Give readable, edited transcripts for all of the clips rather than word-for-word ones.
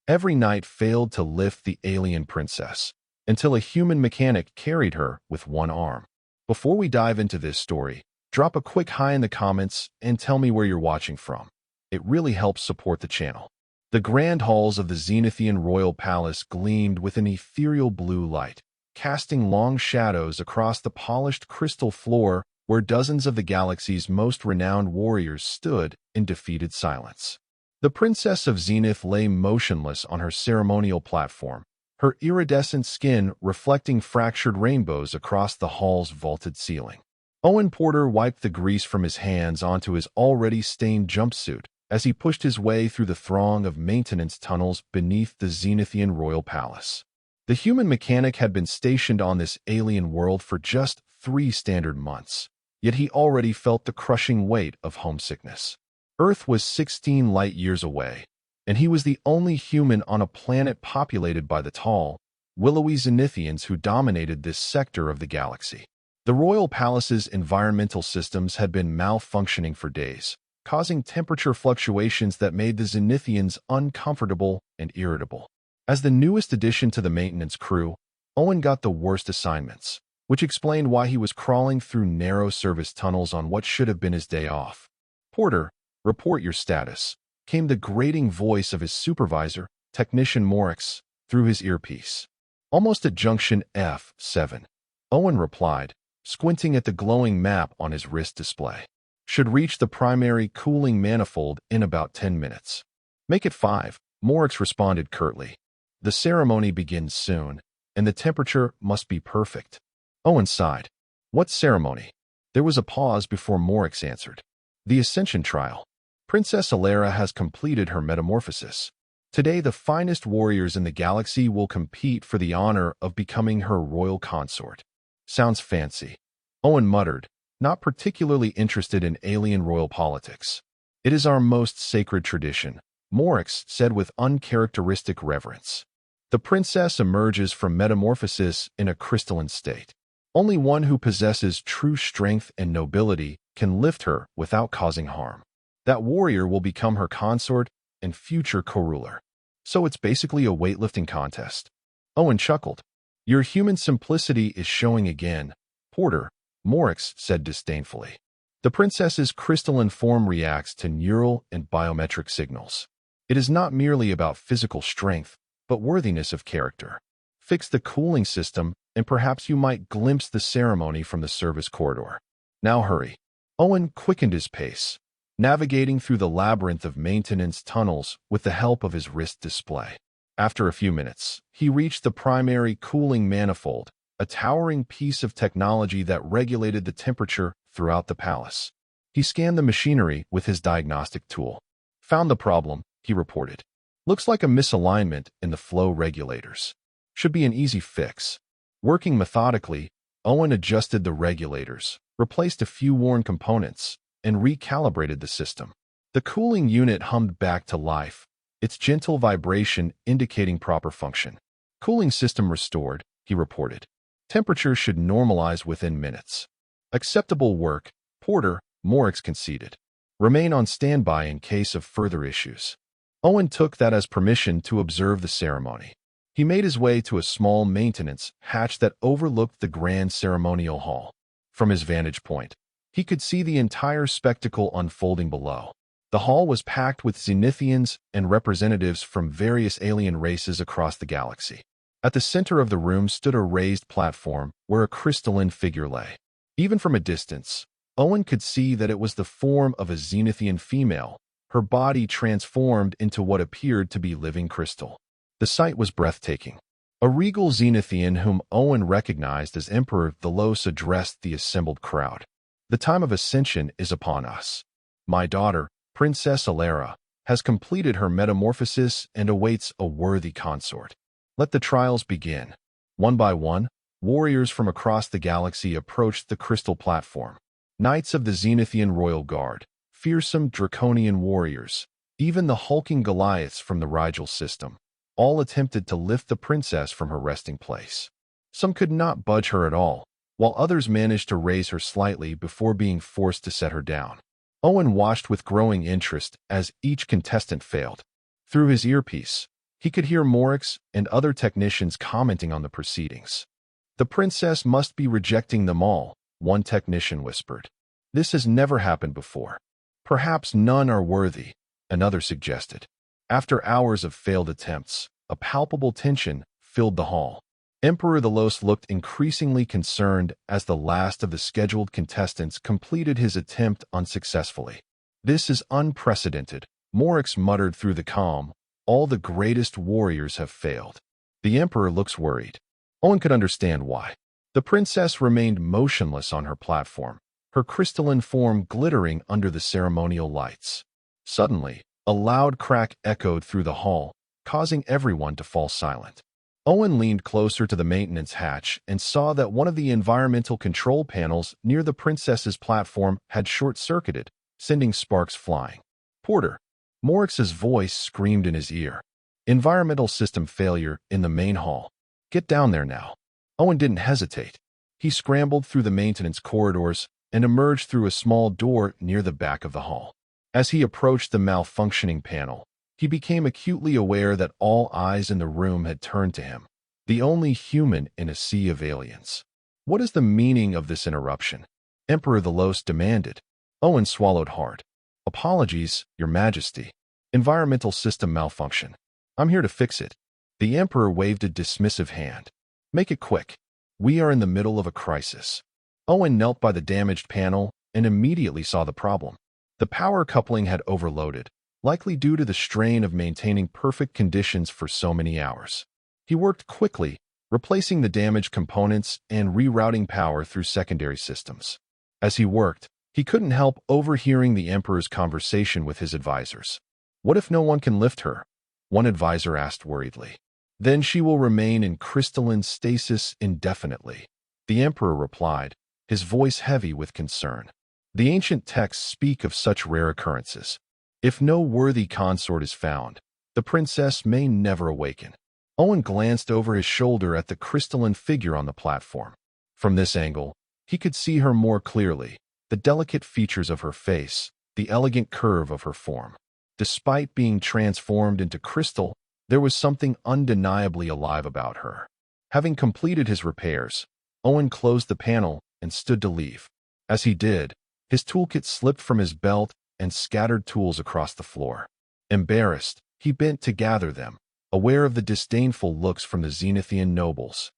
every night failed to lift the alien princess, until a human mechanic carried her with one arm. Before we dive into this story, drop a quick hi in the comments and tell me where you're watching from. It really helps support the channel. The grand halls of the Zenithian royal palace gleamed with an ethereal blue light, casting long shadows across the polished crystal floor where dozens of the galaxy's most renowned warriors stood in defeated silence. The Princess of Zenith lay motionless on her ceremonial platform, her iridescent skin reflecting fractured rainbows across the hall's vaulted ceiling. Owen Porter wiped the grease from his hands onto his already stained jumpsuit as he pushed his way through the throng of maintenance tunnels beneath the Zenithian royal palace. The human mechanic had been stationed on this alien world for just 3 standard months, yet he already felt the crushing weight of homesickness. Earth was 16 light-years away, and he was the only human on a planet populated by the tall, willowy Zenithians who dominated this sector of the galaxy. The royal palace's environmental systems had been malfunctioning for days, causing temperature fluctuations that made the Zenithians uncomfortable and irritable. As the newest addition to the maintenance crew, Owen got the worst assignments, which explained why he was crawling through narrow service tunnels on what should have been his day off. "Porter, report your status," came the grating voice of his supervisor, Technician Morix, through his earpiece. "Almost at junction F7," Owen replied, squinting at the glowing map on his wrist display. "Should reach the primary cooling manifold in about 10 minutes. "Make it 5, Morix responded curtly. "The ceremony begins soon, and the temperature must be perfect." Owen sighed. "What ceremony?" There was a pause before Morix answered. "The Ascension Trial. Princess Alara has completed her metamorphosis. Today the finest warriors in the galaxy will compete for the honor of becoming her royal consort." "Sounds fancy," Owen muttered, not particularly interested in alien royal politics. "It is our most sacred tradition," Morix said with uncharacteristic reverence. "The princess emerges from metamorphosis in a crystalline state. Only one who possesses true strength and nobility can lift her without causing harm. That warrior will become her consort and future co-ruler. So it's basically a weightlifting contest." Owen chuckled. "Your human simplicity is showing again, Porter," Morix said disdainfully. "The princess's crystalline form reacts to neural and biometric signals. It is not merely about physical strength, but worthiness of character. Fix the cooling system, and perhaps you might glimpse the ceremony from the service corridor. Now hurry." Owen quickened his pace, navigating through the labyrinth of maintenance tunnels with the help of his wrist display. After a few minutes, he reached the primary cooling manifold, a towering piece of technology that regulated the temperature throughout the palace. He scanned the machinery with his diagnostic tool. "Found the problem," he reported. "Looks like a misalignment in the flow regulators. Should be an easy fix." Working methodically, Owen adjusted the regulators, replaced a few worn components, and recalibrated the system. The cooling unit hummed back to life, its gentle vibration indicating proper function. "Cooling system restored," he reported. "Temperature should normalize within minutes." "Acceptable work, Porter," Morix conceded. "Remain on standby in case of further issues." Owen took that as permission to observe the ceremony. He made his way to a small maintenance hatch that overlooked the grand ceremonial hall. From his vantage point, he could see the entire spectacle unfolding below. The hall was packed with Zenithians and representatives from various alien races across the galaxy. At the center of the room stood a raised platform where a crystalline figure lay. Even from a distance, Owen could see that it was the form of a Zenithian female, her body transformed into what appeared to be living crystal. The sight was breathtaking. A regal Zenithian whom Owen recognized as Emperor Thalos addressed the assembled crowd. "The time of ascension is upon us. My daughter, Princess Alara, has completed her metamorphosis and awaits a worthy consort. Let the trials begin." One by one, warriors from across the galaxy approached the crystal platform. Knights of the Zenithian Royal Guard, fearsome draconian warriors, even the hulking Goliaths from the Rigel system, all attempted to lift the princess from her resting place. Some could not budge her at all, while others managed to raise her slightly before being forced to set her down. Owen watched with growing interest as each contestant failed. Through his earpiece, He could hear Morix and other technicians commenting on the proceedings. "The princess must be rejecting them all," one technician whispered. "This has never happened before." "Perhaps none are worthy," another suggested. After hours of failed attempts, a palpable tension filled the hall. Emperor Thelos looked increasingly concerned as the last of the scheduled contestants completed his attempt unsuccessfully. "This is unprecedented," Morix muttered through the calm. "All the greatest warriors have failed." The Emperor looks worried. Owen could understand why. The princess remained motionless on her platform, her crystalline form glittering under the ceremonial lights. Suddenly, a loud crack echoed through the hall, causing everyone to fall silent. Owen leaned closer to the maintenance hatch and saw that one of the environmental control panels near the princess's platform had short-circuited, sending sparks flying. "Porter!" Morix's voice screamed in his ear. "Environmental system failure in the main hall. Get down there now." Owen didn't hesitate. He scrambled through the maintenance corridors and emerged through a small door near the back of the hall. As he approached the malfunctioning panel, he became acutely aware that all eyes in the room had turned to him, the only human in a sea of aliens. "What is the meaning of this interruption?" Emperor Thelos demanded. Owen swallowed hard. "Apologies, Your Majesty. Environmental system malfunction. I'm here to fix it." The Emperor waved a dismissive hand. "Make it quick. We are in the middle of a crisis." Owen knelt by the damaged panel and immediately saw the problem. The power coupling had overloaded, likely due to the strain of maintaining perfect conditions for so many hours. He worked quickly, replacing the damaged components and rerouting power through secondary systems. As he worked, he couldn't help overhearing the Emperor's conversation with his advisors. "What if no one can lift her?" one advisor asked worriedly. "Then she will remain in crystalline stasis indefinitely," the Emperor replied, his voice heavy with concern. "The ancient texts speak of such rare occurrences. If no worthy consort is found, the princess may never awaken." Owen glanced over his shoulder at the crystalline figure on the platform. From this angle, he could see her more clearly, the delicate features of her face, the elegant curve of her form. Despite being transformed into crystal, there was something undeniably alive about her. Having completed his repairs, Owen closed the panel and stood to leave. As he did, his toolkit slipped from his belt and scattered tools across the floor. Embarrassed, he bent to gather them, aware of the disdainful looks from the Zenithian nobles.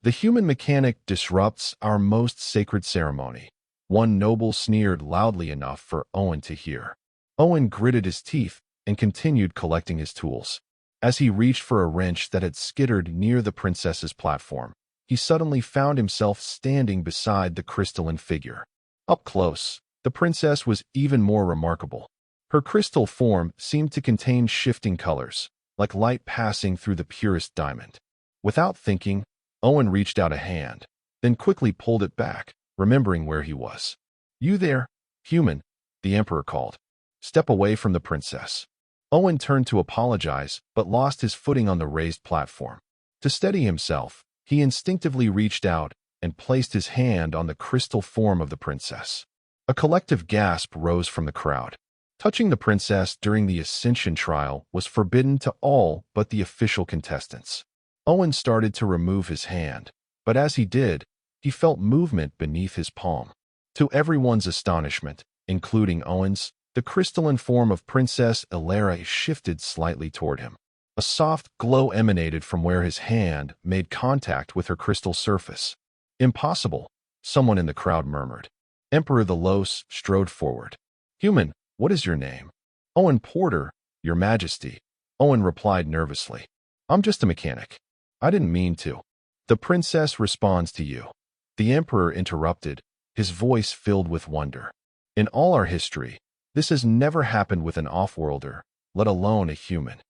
"The human mechanic disrupts our most sacred ceremony," one noble sneered loudly enough for Owen to hear. Owen gritted his teeth and continued collecting his tools. As he reached for a wrench that had skittered near the princess's platform, he suddenly found himself standing beside the crystalline figure. Up close, the princess was even more remarkable. Her crystal form seemed to contain shifting colors, like light passing through the purest diamond. Without thinking, Owen reached out a hand, then quickly pulled it back, remembering where he was. "You there, human," the Emperor called. "Step away from the princess." Owen turned to apologize, but lost his footing on the raised platform. To steady himself, he instinctively reached out and placed his hand on the crystal form of the princess. A collective gasp rose from the crowd. Touching the princess during the Ascension trial was forbidden to all but the official contestants. Owen started to remove his hand, but as he did, he felt movement beneath his palm. To everyone's astonishment, including Owen's, the crystalline form of Princess Elara shifted slightly toward him. A soft glow emanated from where his hand made contact with her crystal surface. "Impossible," someone in the crowd murmured. Emperor Thelos strode forward. "Human, what is your name?" "Owen Porter, Your Majesty," Owen replied nervously. "I'm just a mechanic. I didn't mean to." "The princess responds to you," the Emperor interrupted, his voice filled with wonder. "In all our history, this has never happened with an off-worlder, let alone a human."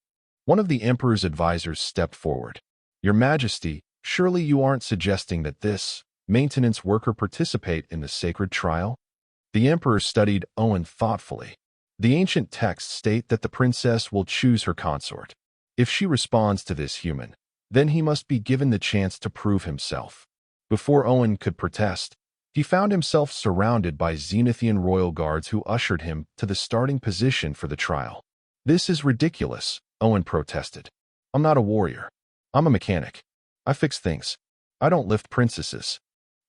One of the Emperor's advisors stepped forward. "Your Majesty, surely you aren't suggesting that this maintenance worker participate in the sacred trial?" The Emperor studied Owen thoughtfully. "The ancient texts state that the princess will choose her consort. If she responds to this human, then he must be given the chance to prove himself." Before Owen could protest, he found himself surrounded by Zenithian royal guards who ushered him to the starting position for the trial. "This is ridiculous," Owen protested. I'm not a warrior. I'm a mechanic. I fix things. I don't lift princesses.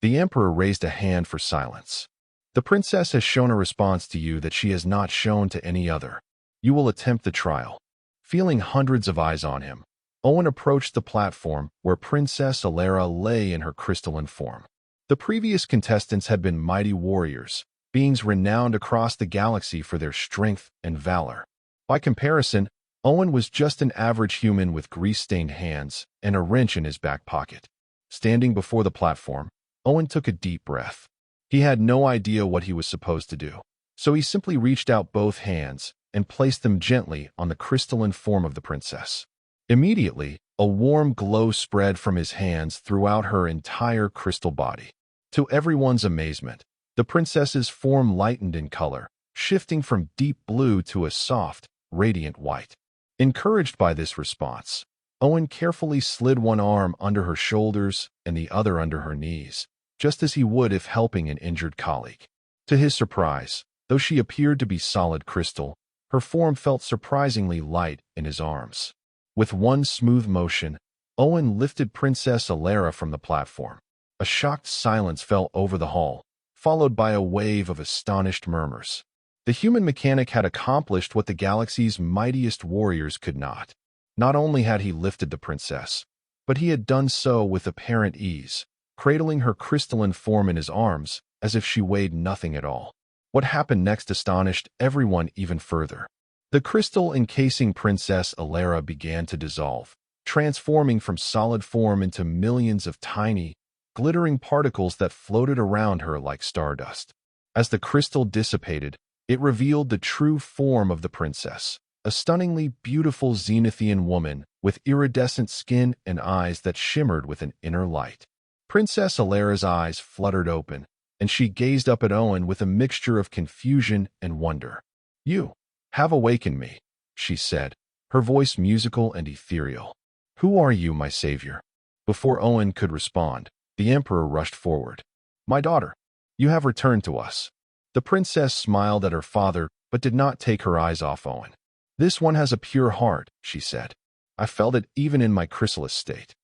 The emperor raised a hand for silence. The princess has shown a response to you that she has not shown to any other. You will attempt the trial. Feeling hundreds of eyes on him, Owen approached the platform where Princess Alara lay in her crystalline form. The previous contestants had been mighty warriors, beings renowned across the galaxy for their strength and valor. By comparison, Owen was just an average human with grease-stained hands and a wrench in his back pocket. Standing before the platform, Owen took a deep breath. He had no idea what he was supposed to do, so he simply reached out both hands and placed them gently on the crystalline form of the princess. Immediately, a warm glow spread from his hands throughout her entire crystal body. To everyone's amazement, the princess's form lightened in color, shifting from deep blue to a soft, radiant white. Encouraged by this response, Owen carefully slid one arm under her shoulders and the other under her knees, just as he would if helping an injured colleague. To his surprise, though she appeared to be solid crystal, her form felt surprisingly light in his arms. With one smooth motion, Owen lifted Princess Alara from the platform. A shocked silence fell over the hall, followed by a wave of astonished murmurs. The human mechanic had accomplished what the galaxy's mightiest warriors could not. Not only had he lifted the princess, but he had done so with apparent ease, cradling her crystalline form in his arms as if she weighed nothing at all. What happened next astonished everyone even further. The crystal encasing Princess Alara began to dissolve, transforming from solid form into millions of tiny, glittering particles that floated around her like stardust. As the crystal dissipated, it revealed the true form of the princess, a stunningly beautiful Zenithian woman with iridescent skin and eyes that shimmered with an inner light. Princess Alara's eyes fluttered open, and she gazed up at Owen with a mixture of confusion and wonder. "You have awakened me," she said, her voice musical and ethereal. "Who are you, my savior?" Before Owen could respond, the emperor rushed forward. "My daughter, you have returned to us." The princess smiled at her father, but did not take her eyes off Owen. "This one has a pure heart," she said. "I felt it even in my chrysalis state."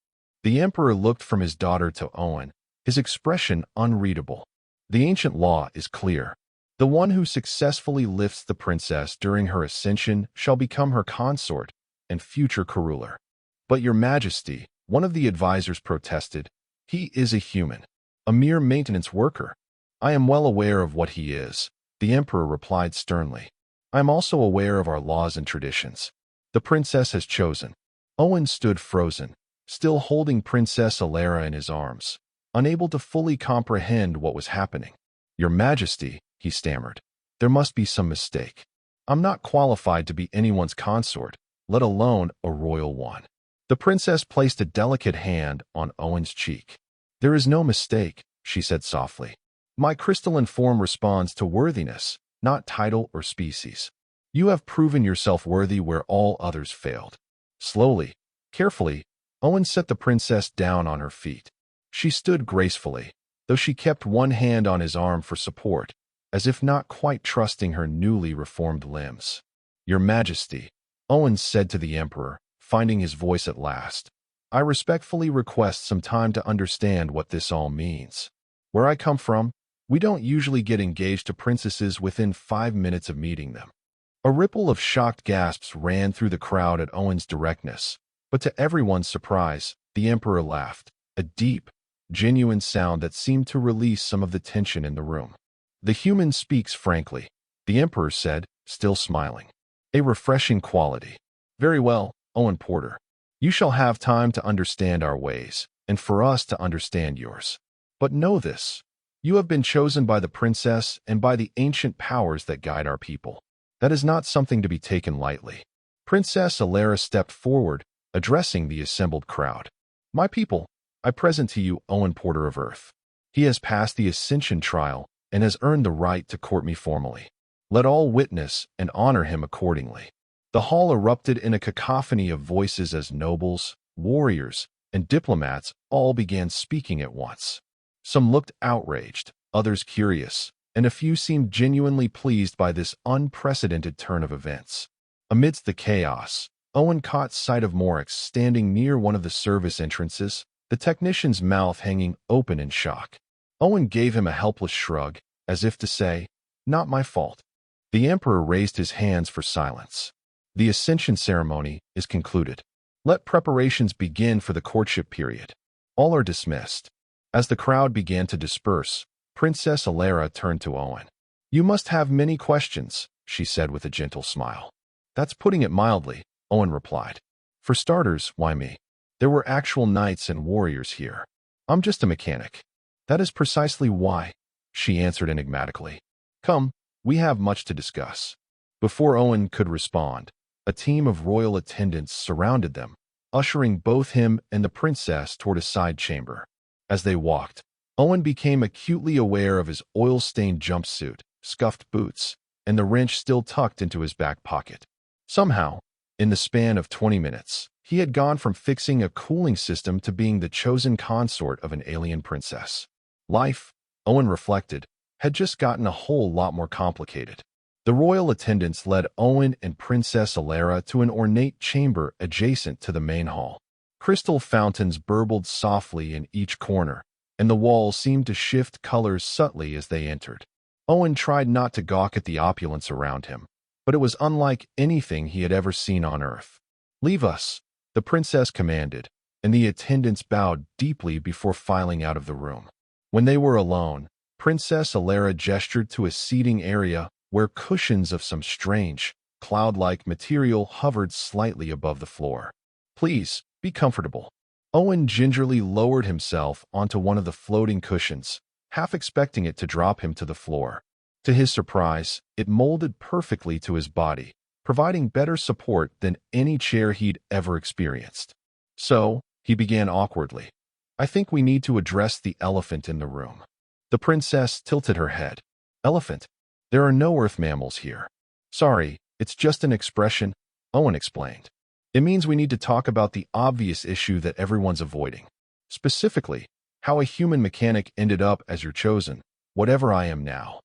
The emperor looked from his daughter to Owen, his expression unreadable. The ancient law is clear. The one who successfully lifts the princess during her ascension shall become her consort and future co-ruler. "But your majesty," one of the advisors protested, "he is a human, a mere maintenance worker." "I am well aware of what he is," the emperor replied sternly. "I am also aware of our laws and traditions. The princess has chosen." Owen stood frozen, still holding Princess Alara in his arms, unable to fully comprehend what was happening. "Your majesty," he stammered, "there must be some mistake. I'm not qualified to be anyone's consort, let alone a royal one." The princess placed a delicate hand on Owen's cheek. "There is no mistake," she said softly. "My crystalline form responds to worthiness, not title or species. You have proven yourself worthy where all others failed." Slowly, carefully, Owen set the princess down on her feet. She stood gracefully, though she kept one hand on his arm for support, as if not quite trusting her newly reformed limbs. "Your Majesty," Owen said to the emperor, finding his voice at last, "I respectfully request some time to understand what this all means. Where I come from, we don't usually get engaged to princesses within 5 minutes of meeting them." A ripple of shocked gasps ran through the crowd at Owen's directness, but to everyone's surprise, the emperor laughed, a deep, genuine sound that seemed to release some of the tension in the room. "The human speaks frankly," the emperor said, still smiling. "A refreshing quality. Very well, Owen Porter. You shall have time to understand our ways, and for us to understand yours. But know this. You have been chosen by the princess and by the ancient powers that guide our people. That is not something to be taken lightly." Princess Alara stepped forward, addressing the assembled crowd. "My people, I present to you Owen Porter of Earth. He has passed the Ascension trial and has earned the right to court me formally. Let all witness and honor him accordingly." The hall erupted in a cacophony of voices as nobles, warriors, and diplomats all began speaking at once. Some looked outraged, others curious, and a few seemed genuinely pleased by this unprecedented turn of events. Amidst the chaos, Owen caught sight of Morix standing near one of the service entrances, the technician's mouth hanging open in shock. Owen gave him a helpless shrug, as if to say, "Not my fault." The Emperor raised his hands for silence. "The ascension ceremony is concluded. Let preparations begin for the courtship period." All are dismissed. As the crowd began to disperse, Princess Alara turned to Owen. "You must have many questions," she said with a gentle smile. "That's putting it mildly," Owen replied. "For starters, why me? There were actual knights and warriors here. I'm just a mechanic." "That is precisely why," she answered enigmatically. "Come, we have much to discuss." Before Owen could respond, a team of royal attendants surrounded them, ushering both him and the princess toward a side chamber. As they walked, Owen became acutely aware of his oil-stained jumpsuit, scuffed boots, and the wrench still tucked into his back pocket. Somehow, in the span of 20 minutes, he had gone from fixing a cooling system to being the chosen consort of an alien princess. Life, Owen reflected, had just gotten a whole lot more complicated. The royal attendants led Owen and Princess Alara to an ornate chamber adjacent to the main hall. Crystal fountains burbled softly in each corner, and the walls seemed to shift colors subtly as they entered. Owen tried not to gawk at the opulence around him, but it was unlike anything he had ever seen on Earth. "Leave us," the princess commanded, and the attendants bowed deeply before filing out of the room. When they were alone, Princess Alara gestured to a seating area where cushions of some strange, cloud-like material hovered slightly above the floor. "Please, be comfortable." Owen gingerly lowered himself onto one of the floating cushions, half expecting it to drop him to the floor. To his surprise, it molded perfectly to his body, providing better support than any chair he'd ever experienced. "So," he began awkwardly, "I think we need to address the elephant in the room." The princess tilted her head. "Elephant? There are no earth mammals here." "Sorry, it's just an expression," Owen explained. "It means we need to talk about the obvious issue that everyone's avoiding. Specifically, how a human mechanic ended up as your chosen, whatever I am now."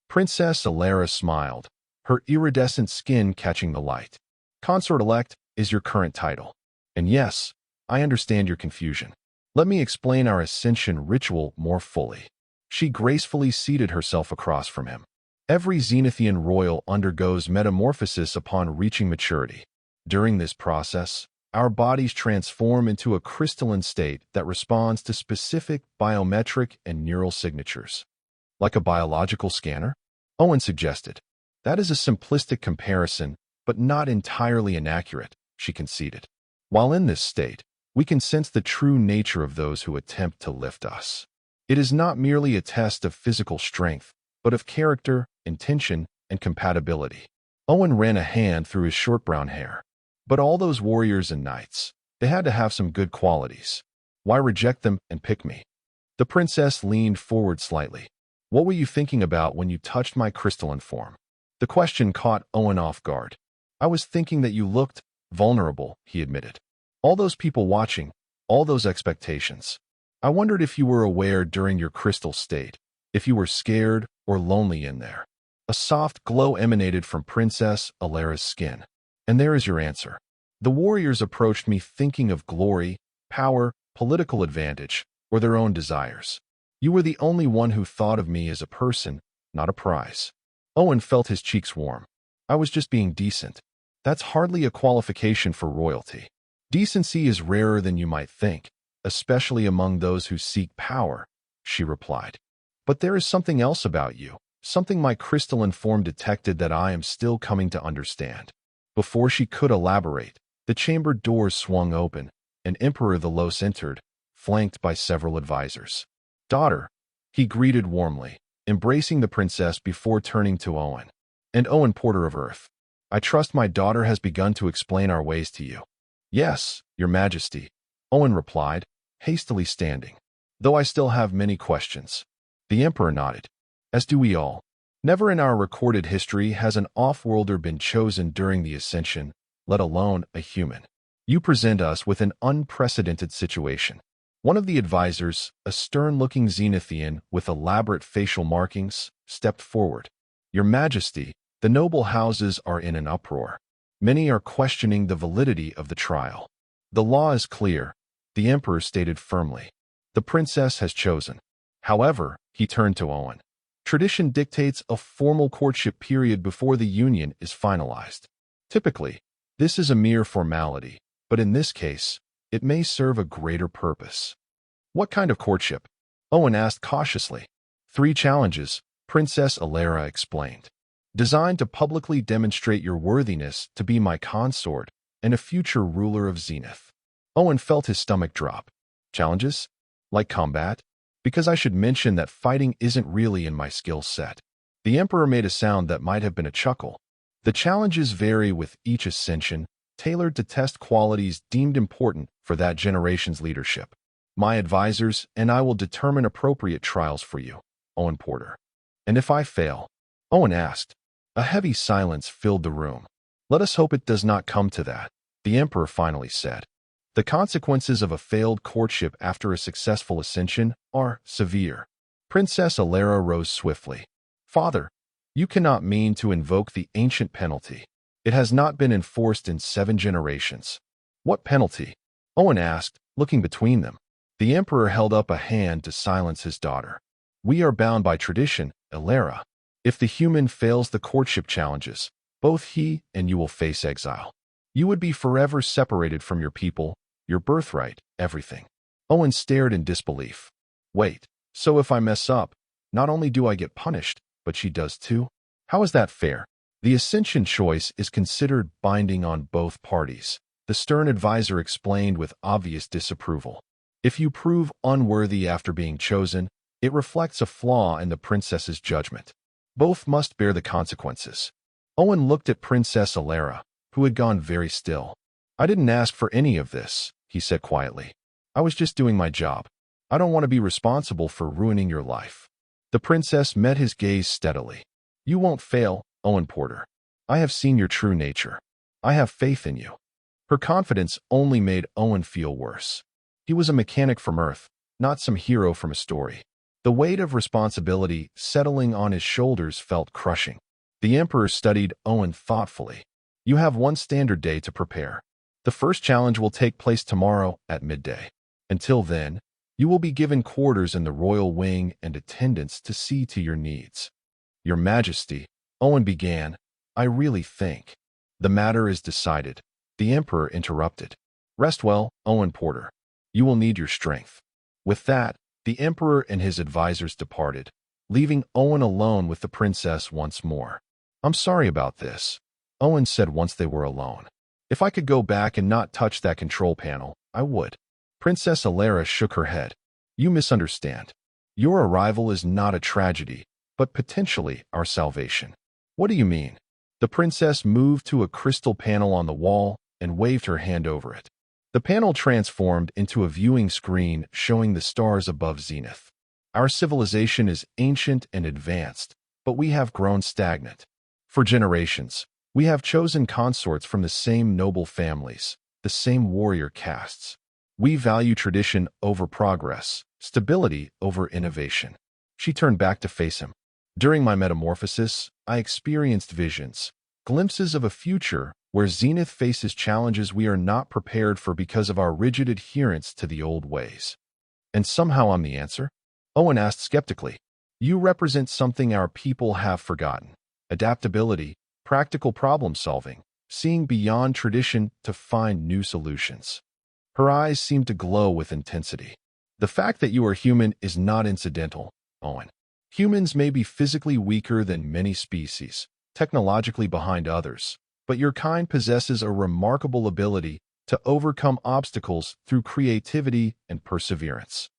Princess Alara smiled, her iridescent skin catching the light. "Consort-elect is your current title. And yes, I understand your confusion. Let me explain our ascension ritual more fully." She gracefully seated herself across from him. Every Zenithian royal undergoes metamorphosis upon reaching maturity. During this process, our bodies transform into a crystalline state that responds to specific biometric and neural signatures. "Like a biological scanner?" Owen suggested. "That is a simplistic comparison, but not entirely inaccurate," she conceded. "While in this state, we can sense the true nature of those who attempt to lift us. It is not merely a test of physical strength, but of character, intention, and compatibility." Owen ran a hand through his short brown hair. "But all those warriors and knights, they had to have some good qualities. Why reject them and pick me?" The princess leaned forward slightly. "What were you thinking about when you touched my crystalline form?" The question caught Owen off guard. "I was thinking that you looked vulnerable," he admitted. "All those people watching, all those expectations. I wondered if you were aware during your crystal state, if you were scared or lonely in there." A soft glow emanated from Princess Alara's skin. "And there is your answer. The warriors approached me thinking of glory, power, political advantage, or their own desires. You were the only one who thought of me as a person, not a prize." Owen felt his cheeks warm. "I was just being decent. That's hardly a qualification for royalty. Decency is rarer than you might think, especially among those who seek power," she replied. "But there is something else about you, something my crystalline form detected that I am still coming to understand." Before she could elaborate, the chamber doors swung open, and Emperor Thalos entered, flanked by several advisors. "Daughter," he greeted warmly, embracing the princess before turning to Owen. "And Owen, Porter of Earth, I trust my daughter has begun to explain our ways to you." "Yes, Your Majesty," Owen replied, hastily standing. "Though I still have many questions." The Emperor nodded. "As do we all. Never in our recorded history has an off-worlder been chosen during the Ascension, let alone a human. You present us with an unprecedented situation." One of the advisors, a stern-looking Zenithian with elaborate facial markings, stepped forward. "Your Majesty, the noble houses are in an uproar. Many are questioning the validity of the trial. The law is clear, the emperor stated firmly. The princess has chosen. However, he turned to Owen. Tradition dictates a formal courtship period before the union is finalized. Typically, this is a mere formality, but in this case, it may serve a greater purpose. What kind of courtship? Owen asked cautiously. 3 challenges, Princess Alara explained. Designed to publicly demonstrate your worthiness to be my consort and a future ruler of Zenith. Owen felt his stomach drop. Challenges? Like combat? Because I should mention that fighting isn't really in my skill set. The Emperor made a sound that might have been a chuckle. The challenges vary with each ascension, tailored to test qualities deemed important for that generation's leadership. My advisors and I will determine appropriate trials for you, Owen Porter. And if I fail? Owen asked. A heavy silence filled the room. Let us hope it does not come to that, the Emperor finally said. The consequences of a failed courtship after a successful ascension are severe. Princess Alara rose swiftly. Father, you cannot mean to invoke the ancient penalty. It has not been enforced in 7 generations. What penalty? Owen asked, looking between them. The Emperor held up a hand to silence his daughter. We are bound by tradition, Alara. If the human fails the courtship challenges, both he and you will face exile. You would be forever separated from your people, your birthright, everything. Owen stared in disbelief. Wait, so if I mess up, not only do I get punished, but she does too? How is that fair? The ascension choice is considered binding on both parties, the stern advisor explained with obvious disapproval. If you prove unworthy after being chosen, it reflects a flaw in the princess's judgment. Both must bear the consequences. Owen looked at Princess Alara, who had gone very still. I didn't ask for any of this, he said quietly. I was just doing my job. I don't want to be responsible for ruining your life. The princess met his gaze steadily. You won't fail, Owen Porter. I have seen your true nature. I have faith in you. Her confidence only made Owen feel worse. He was a mechanic from Earth, not some hero from a story. The weight of responsibility settling on his shoulders felt crushing. The Emperor studied Owen thoughtfully. You have 1 standard day to prepare. The first challenge will take place tomorrow at midday. Until then, you will be given quarters in the royal wing and attendants to see to your needs. Your Majesty, Owen began, I really think. The matter is decided. The Emperor interrupted. Rest well, Owen Porter. You will need your strength. With that, the Emperor and his advisors departed, leaving Owen alone with the princess once more. I'm sorry about this, Owen said once they were alone. If I could go back and not touch that control panel, I would. Princess Alara shook her head. You misunderstand. Your arrival is not a tragedy, but potentially our salvation. What do you mean? The princess moved to a crystal panel on the wall and waved her hand over it. The panel transformed into a viewing screen showing the stars above Zenith. Our civilization is ancient and advanced, but we have grown stagnant. For generations, we have chosen consorts from the same noble families, the same warrior castes. We value tradition over progress, stability over innovation. She turned back to face him. During my metamorphosis, I experienced visions, glimpses of a future where Zenith faces challenges we are not prepared for because of our rigid adherence to the old ways. And somehow I'm the answer? Owen asked skeptically. You represent something our people have forgotten. Adaptability, practical problem solving, seeing beyond tradition to find new solutions. Her eyes seemed to glow with intensity. The fact that you are human is not incidental, Owen. Humans may be physically weaker than many species, technologically behind others, but your kind possesses a remarkable ability to overcome obstacles through creativity and perseverance.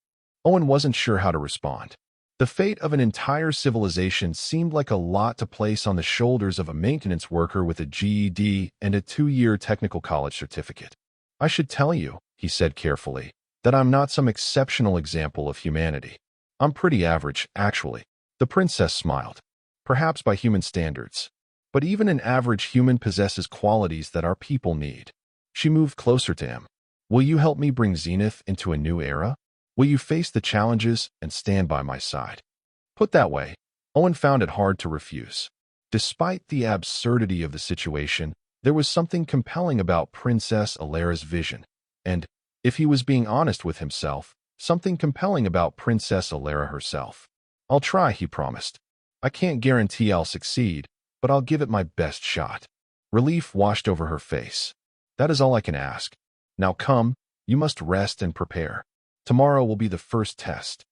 Owen wasn't sure how to respond. The fate of an entire civilization seemed like a lot to place on the shoulders of a maintenance worker with a GED and a 2-year technical college certificate. I should tell you, he said carefully, that I'm not some exceptional example of humanity. I'm pretty average, actually. The princess smiled. Perhaps by human standards. But even an average human possesses qualities that our people need. She moved closer to him. Will you help me bring Zenith into a new era? Will you face the challenges and stand by my side? Put that way, Owen found it hard to refuse. Despite the absurdity of the situation, There was something compelling about Princess Alera's vision, and, if he was being honest with himself, something compelling about Princess Alera herself. "I'll try," he promised. "I can't guarantee I'll succeed, but I'll give it my best shot." Relief washed over her face. "That is all I can ask. Now come, you must rest and prepare. Tomorrow will be the first test."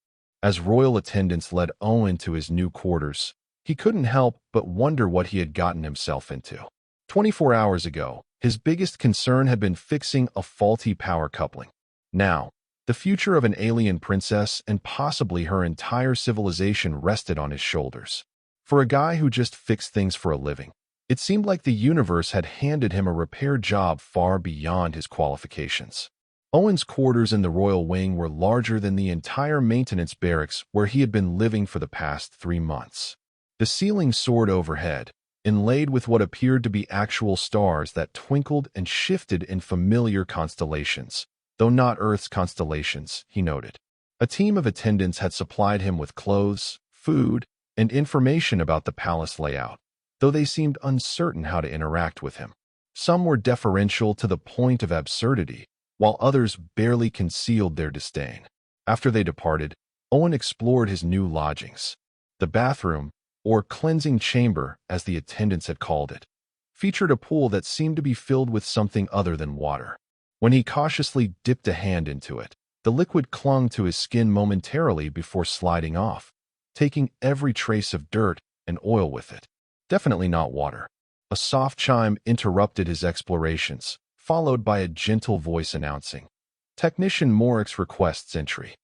As royal attendants led Owen to his new quarters, he couldn't help but wonder what he had gotten himself into. 24 hours ago, his biggest concern had been fixing a faulty power coupling. Now, the future of an alien princess and possibly her entire civilization rested on his shoulders. For a guy who just fixed things for a living, it seemed like the universe had handed him a repair job far beyond his qualifications. Owen's quarters in the royal wing were larger than the entire maintenance barracks where he had been living for the past 3 months. The ceiling soared overhead, inlaid with what appeared to be actual stars that twinkled and shifted in familiar constellations, though not Earth's constellations, he noted. A team of attendants had supplied him with clothes, food, and information about the palace layout, though they seemed uncertain how to interact with him. Some were deferential to the point of absurdity, while others barely concealed their disdain. After they departed, Owen explored his new lodgings. The bathroom, or cleansing chamber as the attendants had called it, featured a pool that seemed to be filled with something other than water. When he cautiously dipped a hand into it, the liquid clung to his skin momentarily before sliding off, taking every trace of dirt and oil with it. Definitely not water. A soft chime interrupted his explorations, followed by a gentle voice announcing, "Technician Morix requests entry."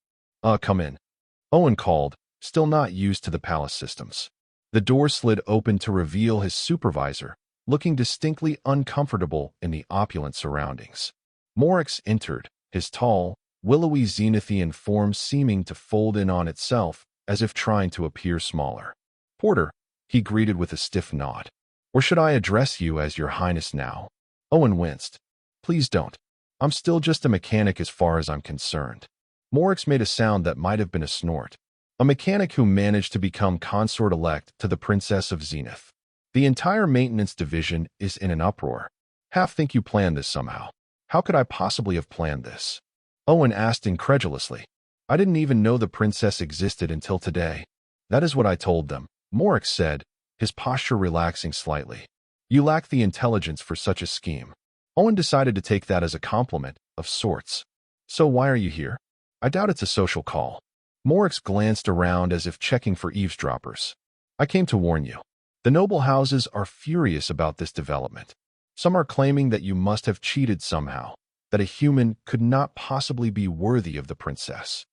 Come in," Owen called, still not used to the palace systems. The door slid open to reveal his supervisor, looking distinctly uncomfortable in the opulent surroundings. Morix entered, his tall, willowy zenithian form seeming to fold in on itself as if trying to appear smaller. "Porter," he greeted with a stiff nod. "Or should I address you as Your Highness now?" Owen winced. "Please don't. I'm still just a mechanic as far as I'm concerned." Morix made a sound that might have been a snort. A mechanic who managed to become consort-elect to the Princess of Zenith. The entire maintenance division is in an uproar. Half think you planned this somehow. How could I possibly have planned this? Owen asked incredulously. I didn't even know the princess existed until today. That is what I told them, Morix said, his posture relaxing slightly. You lack the intelligence for such a scheme. Owen decided to take that as a compliment, of sorts. So why are you here? I doubt it's a social call. Morix glanced around as if checking for eavesdroppers. I came to warn you. The noble houses are furious about this development. Some are claiming that you must have cheated somehow, that a human could not possibly be worthy of the princess.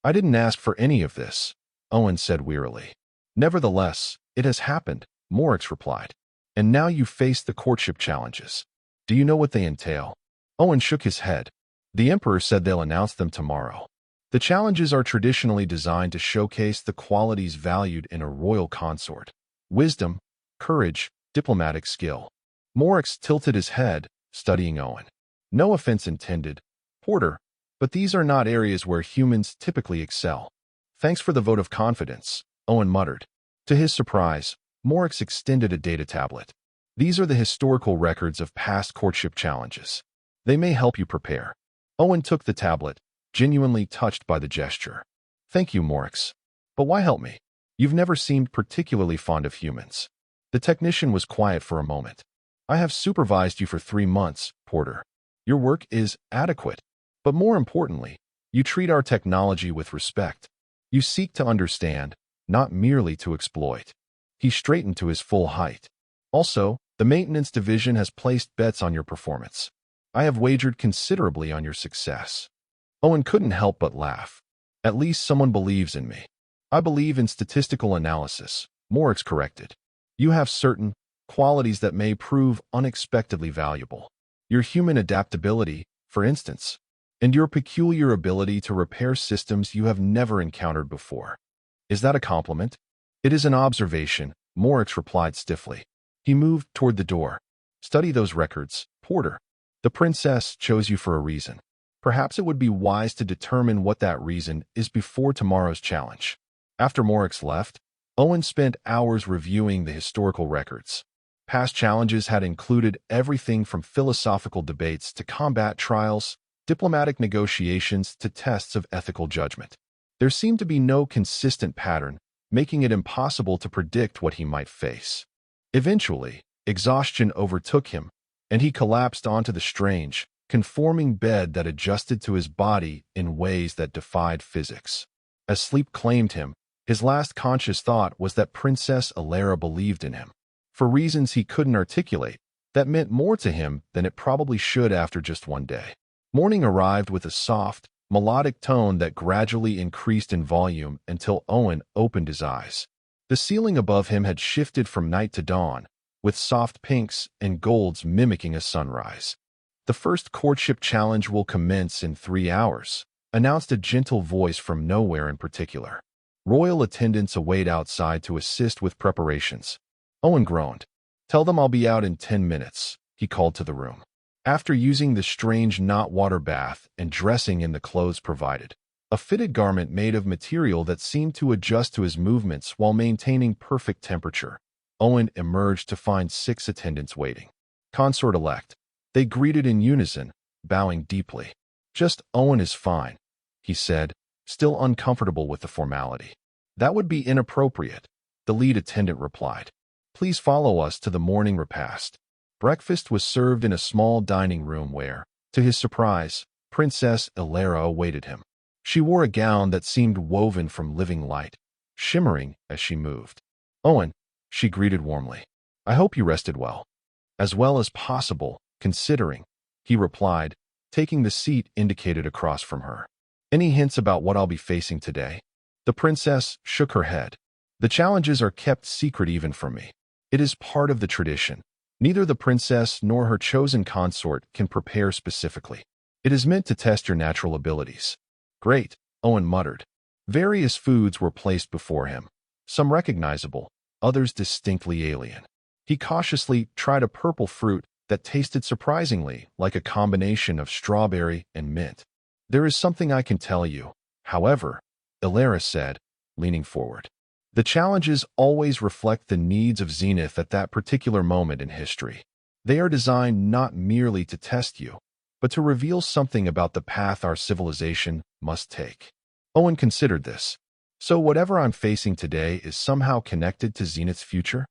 I didn't ask for any of this, Owen said wearily. Nevertheless, it has happened, Morix replied. And now you face the courtship challenges. Do you know what they entail? Owen shook his head. The Emperor said they'll announce them tomorrow. The challenges are traditionally designed to showcase the qualities valued in a royal consort. Wisdom, courage, diplomatic skill. Morix tilted his head, studying Owen. No offense intended, Porter, but these are not areas where humans typically excel. Thanks for the vote of confidence, Owen muttered. To his surprise, Morix extended a data tablet. These are the historical records of past courtship challenges. They may help you prepare. Owen took the tablet, genuinely touched by the gesture. Thank you, Morix. But why help me? You've never seemed particularly fond of humans. The technician was quiet for a moment. I have supervised you for 3 months, Porter. Your work is adequate. But more importantly, you treat our technology with respect. You seek to understand, not merely to exploit. He straightened to his full height. Also, the maintenance division has placed bets on your performance. I have wagered considerably on your success. Owen couldn't help but laugh. At least someone believes in me. I believe in statistical analysis, Morix corrected. You have certain qualities that may prove unexpectedly valuable. Your human adaptability, for instance, and your peculiar ability to repair systems you have never encountered before. Is that a compliment? It is an observation, Morix replied stiffly. He moved toward the door. Study those records, Porter. The princess chose you for a reason. Perhaps it would be wise to determine what that reason is before tomorrow's challenge. After Morix left, Owen spent hours reviewing the historical records. Past challenges had included everything from philosophical debates to combat trials, diplomatic negotiations to tests of ethical judgment. There seemed to be no consistent pattern, making it impossible to predict what he might face. Eventually, exhaustion overtook him, and he collapsed onto the strange, conforming bed that adjusted to his body in ways that defied physics. As sleep claimed him, his last conscious thought was that Princess Alara believed in him. For reasons he couldn't articulate, that meant more to him than it probably should after just one day. Morning arrived with a soft, melodic tone that gradually increased in volume until Owen opened his eyes. The ceiling above him had shifted from night to dawn, with soft pinks and golds mimicking a sunrise. "The first courtship challenge will commence in 3 hours," announced a gentle voice from nowhere in particular. Royal attendants await outside to assist with preparations. Owen groaned. "Tell them I'll be out in 10 minutes, he called to the room. After using the strange knot water bath and dressing in the clothes provided, a fitted garment made of material that seemed to adjust to his movements while maintaining perfect temperature, Owen emerged to find 6 attendants waiting. Consort-elect. They greeted in unison, bowing deeply. "Just Owen is fine," he said, still uncomfortable with the formality. "That would be inappropriate," the lead attendant replied. "Please follow us to the morning repast." Breakfast was served in a small dining room where, to his surprise, Princess Alara awaited him. She wore a gown that seemed woven from living light, shimmering as she moved. "Owen," she greeted warmly, "I hope you rested well." "As well as possible, considering," he replied, taking the seat indicated across from her. "Any hints about what I'll be facing today?" The princess shook her head. "The challenges are kept secret even from me. It is part of the tradition. Neither the princess nor her chosen consort can prepare specifically. It is meant to test your natural abilities." "Great," Owen muttered. Various foods were placed before him, some recognizable, others distinctly alien. He cautiously tried a purple fruit that tasted surprisingly like a combination of strawberry and mint. "There is something I can tell you, however," Alara said, leaning forward. "The challenges always reflect the needs of Zenith at that particular moment in history. They are designed not merely to test you, but to reveal something about the path our civilization must take." Owen considered this. "So whatever I'm facing today is somehow connected to Zenith's future?"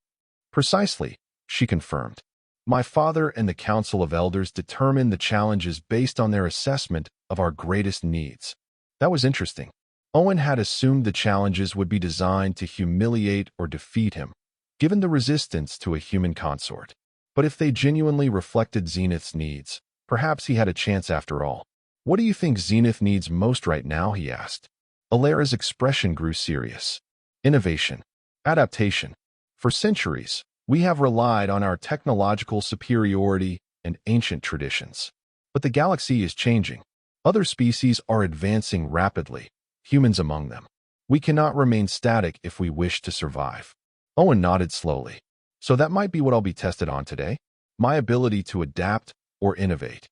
"Precisely," she confirmed. "My father and the Council of Elders determine the challenges based on their assessment of our greatest needs." That was interesting. Owen had assumed the challenges would be designed to humiliate or defeat him, given the resistance to a human consort. But if they genuinely reflected Zenith's needs, perhaps he had a chance after all. "What do you think Zenith needs most right now?" he asked. Alara's expression grew serious. "Innovation. Adaptation. For centuries, we have relied on our technological superiority and ancient traditions. But the galaxy is changing. Other species are advancing rapidly, humans among them. We cannot remain static if we wish to survive." Owen nodded slowly. "So that might be what I'll be tested on today? My ability to adapt or innovate."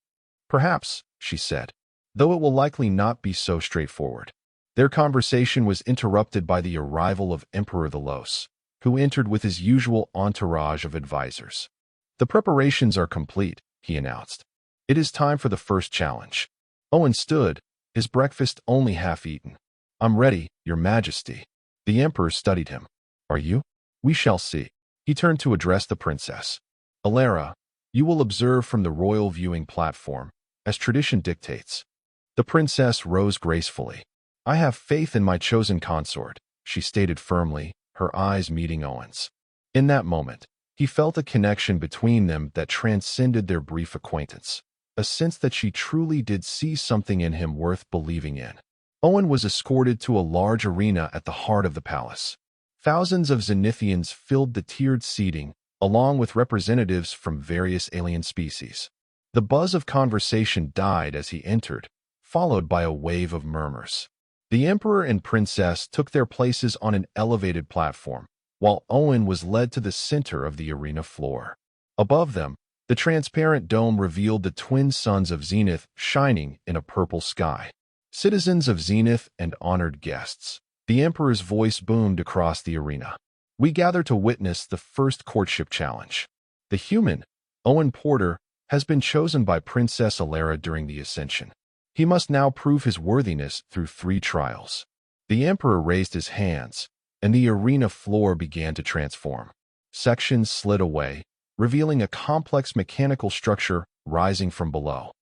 "Perhaps," she said, "though it will likely not be so straightforward." Their conversation was interrupted by the arrival of Emperor Thalos, who entered with his usual entourage of advisors. "The preparations are complete," he announced. "It is time for the first challenge." Owen stood, his breakfast only half eaten. "I'm ready, Your Majesty." The Emperor studied him. "Are you?" "We shall see." He turned to address the princess. "Alara, you will observe from the royal viewing platform, as tradition dictates." The princess rose gracefully. "I have faith in my chosen consort," she stated firmly, her eyes meeting Owen's. In that moment, he felt a connection between them that transcended their brief acquaintance, a sense that she truly did see something in him worth believing in. Owen was escorted to a large arena at the heart of the palace. Thousands of Zenithians filled the tiered seating, along with representatives from various alien species. The buzz of conversation died as he entered, followed by a wave of murmurs. The Emperor and Princess took their places on an elevated platform, while Owen was led to the center of the arena floor. Above them, the transparent dome revealed the twin suns of Zenith shining in a purple sky. "Citizens of Zenith and honored guests," the Emperor's voice boomed across the arena. "We gather to witness the first courtship challenge. The human, Owen Porter, has been chosen by Princess Alara during the Ascension. He must now prove his worthiness through 3 trials. The Emperor raised his hands, and the arena floor began to transform. Sections slid away, revealing a complex mechanical structure rising from below.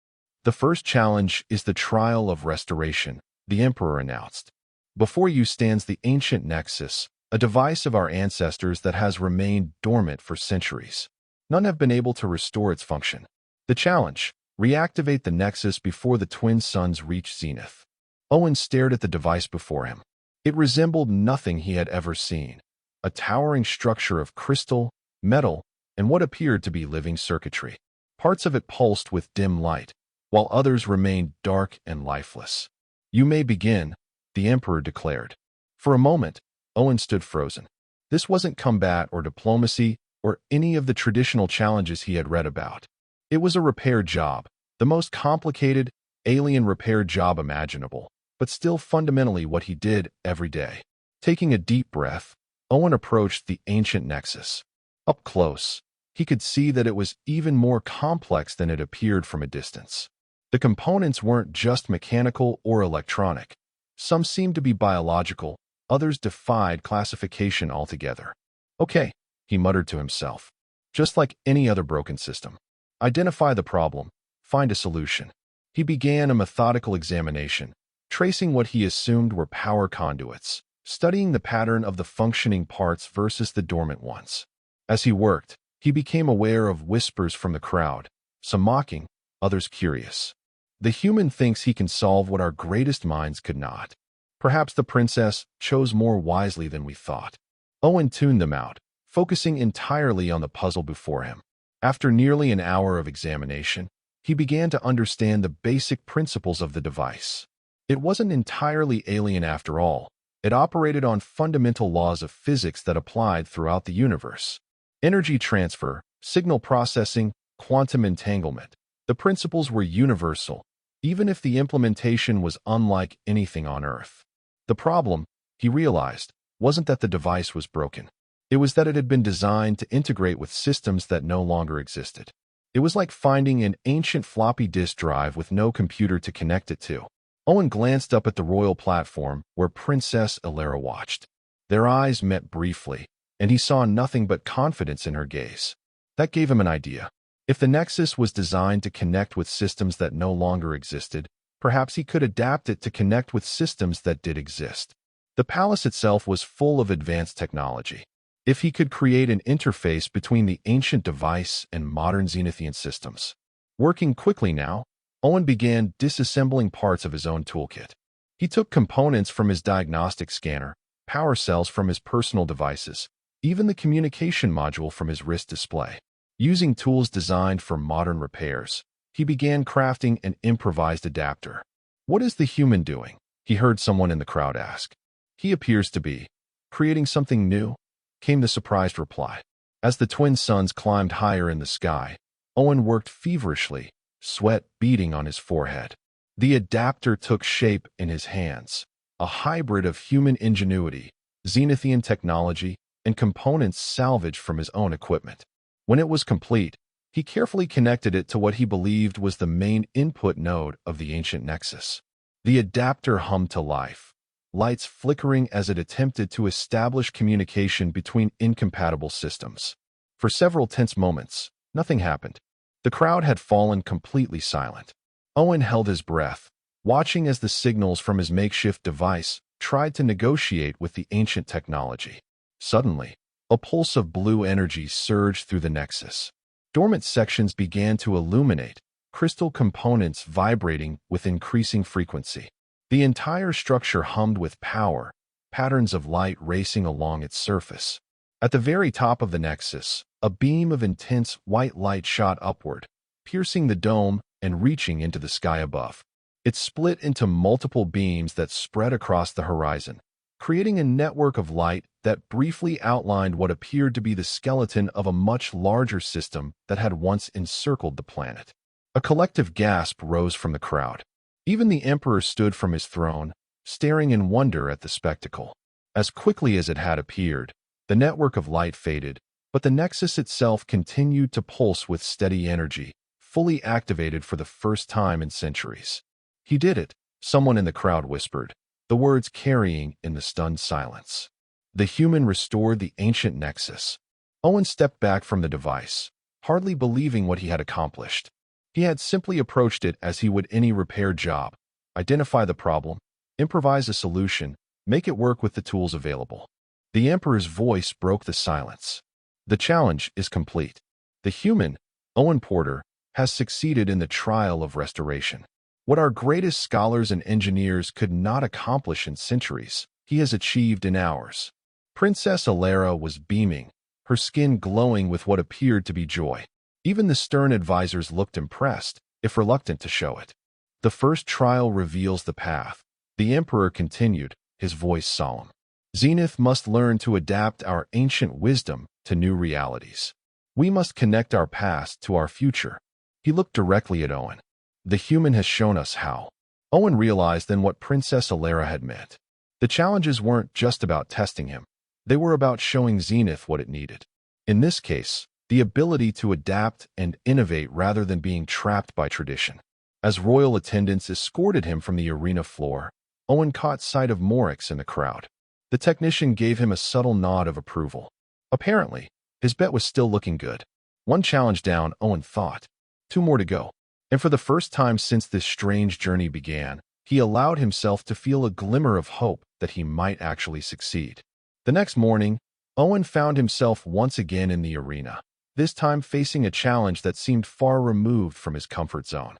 The first challenge is the Trial of Restoration, the Emperor announced. Before you stands the ancient Nexus, a device of our ancestors that has remained dormant for centuries. None have been able to restore its function. The challenge: reactivate the Nexus before the twin suns reach zenith. Owen stared at the device before him. It resembled nothing he had ever seen. A towering structure of crystal, metal, and what appeared to be living circuitry. Parts of it pulsed with dim light, while others remained dark and lifeless. "You may begin," the Emperor declared. For a moment, Owen stood frozen. This wasn't combat or diplomacy or any of the traditional challenges he had read about. It was a repair job, the most complicated, alien repair job imaginable, but still fundamentally what he did every day. Taking a deep breath, Owen approached the ancient Nexus. Up close, he could see that it was even more complex than it appeared from a distance. The components weren't just mechanical or electronic. Some seemed to be biological, others defied classification altogether. "Okay," he muttered to himself. "Just like any other broken system. Identify the problem, find a solution." He began a methodical examination, tracing what he assumed were power conduits, studying the pattern of the functioning parts versus the dormant ones. As he worked, he became aware of whispers from the crowd, some mocking, others curious. "The human thinks he can solve what our greatest minds could not. Perhaps the princess chose more wisely than we thought." Owen tuned them out, focusing entirely on the puzzle before him. After nearly an hour of examination, he began to understand the basic principles of the device. It wasn't entirely alien after all. It operated on fundamental laws of physics that applied throughout the universe. Energy transfer, signal processing, quantum entanglement. The principles were universal, even if the implementation was unlike anything on Earth. The problem, he realized, wasn't that the device was broken. It was that it had been designed to integrate with systems that no longer existed. It was like finding an ancient floppy disk drive with no computer to connect it to. Owen glanced up at the royal platform where Princess Alara watched. Their eyes met briefly, and he saw nothing but confidence in her gaze. That gave him an idea. If the Nexus was designed to connect with systems that no longer existed, perhaps he could adapt it to connect with systems that did exist. The palace itself was full of advanced technology. If he could create an interface between the ancient device and modern Zenithian systems. Working quickly now, Owen began disassembling parts of his own toolkit. He took components from his diagnostic scanner, power cells from his personal devices, even the communication module from his wrist display. Using tools designed for modern repairs, he began crafting an improvised adapter. "What is the human doing?" he heard someone in the crowd ask. "He appears to be creating something new," came the surprised reply. As the twin suns climbed higher in the sky, Owen worked feverishly, sweat beading on his forehead. The adapter took shape in his hands, a hybrid of human ingenuity, Zenithian technology, and components salvaged from his own equipment. When it was complete, he carefully connected it to what he believed was the main input node of the ancient Nexus. The adapter hummed to life, lights flickering as it attempted to establish communication between incompatible systems. For several tense moments, nothing happened. The crowd had fallen completely silent. Owen held his breath, watching as the signals from his makeshift device tried to negotiate with the ancient technology. Suddenly, a pulse of blue energy surged through the Nexus. Dormant sections began to illuminate, crystal components vibrating with increasing frequency. The entire structure hummed with power, patterns of light racing along its surface. At the very top of the Nexus, a beam of intense white light shot upward, piercing the dome and reaching into the sky above. It split into multiple beams that spread across the horizon, creating a network of light that briefly outlined what appeared to be the skeleton of a much larger system that had once encircled the planet. A collective gasp rose from the crowd. Even the Emperor stood from his throne, staring in wonder at the spectacle. As quickly as it had appeared, the network of light faded, But the Nexus itself continued to pulse with steady energy, fully activated for the first time in centuries. He did it, someone in the crowd whispered, the words carrying in the stunned silence. The human restored the ancient Nexus. Owen stepped back from the device, hardly believing what he had accomplished. He had simply approached it as he would any repair job: identify the problem, improvise a solution, make it work with the tools available. The Emperor's voice broke the silence. The challenge is complete. The human, Owen Porter, has succeeded in the trial of restoration. What our greatest scholars and engineers could not accomplish in centuries, he has achieved in hours. Princess Alara was beaming, her skin glowing with what appeared to be joy. Even the stern advisors looked impressed, if reluctant to show it. The first trial reveals the path. The Emperor continued, his voice solemn. Zenith must learn to adapt our ancient wisdom to new realities. We must connect our past to our future. He looked directly at Owen. The human has shown us how. Owen realized then what Princess Alara had meant. The challenges weren't just about testing him. They were about showing Zenith what it needed. In this case, the ability to adapt and innovate rather than being trapped by tradition. As royal attendants escorted him from the arena floor, Owen caught sight of Morix in the crowd. The technician gave him a subtle nod of approval. Apparently, his bet was still looking good. One challenge down, Owen thought. 2 more to go. And for the first time since this strange journey began, he allowed himself to feel a glimmer of hope that he might actually succeed. The next morning, Owen found himself once again in the arena, this time facing a challenge that seemed far removed from his comfort zone.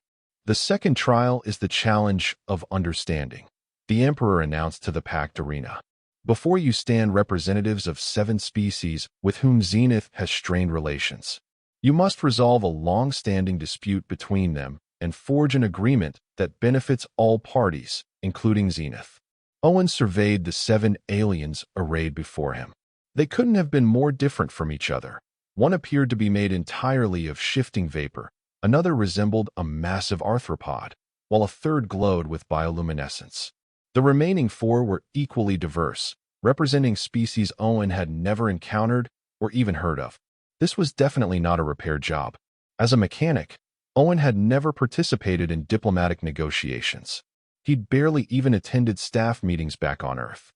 The second trial is the challenge of understanding, the Emperor announced to the packed arena. Before you stand representatives of 7 species with whom Zenith has strained relations. You must resolve a long-standing dispute between them and forge an agreement that benefits all parties, including Zenith. Owen surveyed the 7 aliens arrayed before him. They couldn't have been more different from each other. One appeared to be made entirely of shifting vapor, another resembled a massive arthropod, while a third glowed with bioluminescence. The remaining 4 were equally diverse, representing species Owen had never encountered or even heard of. This was definitely not a repair job. As a mechanic, Owen had never participated in diplomatic negotiations. He'd barely even attended staff meetings back on Earth.